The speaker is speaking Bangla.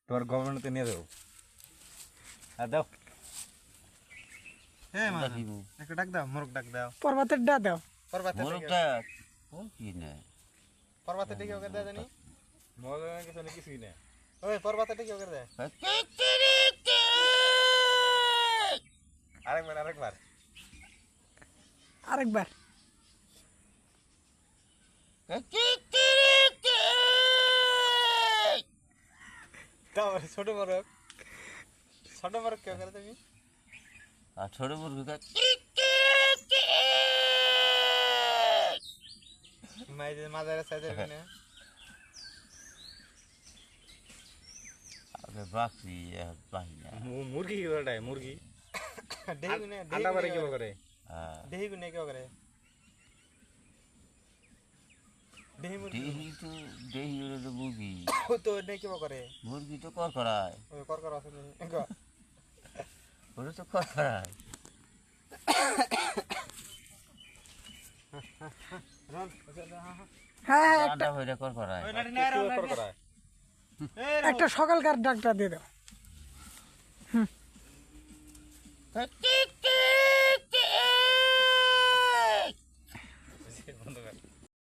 তোমার গভর্নমেন্টে নিয়ে যাও আর দাও হ্যাঁ মা একটা ডাক দাও মোরগ ডাক দাও পর্বতের ডা দাও পর্বতের মোরগটা ও কি না পর্বতের দিকে ওকে দেয় জানি মজা কিছু না কিছুই না ওই পর্বতের দিকে ওকে দেয় আরেকবার আরেকবার আরেকবার তারপরে ছোট মোরগ কেউ করে তুমি আর ছোট মুরগিটা মাঝারে সাইজের কিনে আগে বাকরি বাহি না মুরগি কি করে মুরগি দেহি গুনে আন্ডা পারে কি করে দেহি গুনে কেউ করে দেহি মুরগি দেহি তো দেহি হলো তো মুরগি তো নেই কেউ করে মুরগি তো কর করায় ওই কর আছে ওটা তো কর করায় হ্যাঁ আন্ডা হইলে কর করায় একটা সকালকার ডাকটা দিয়ে দাও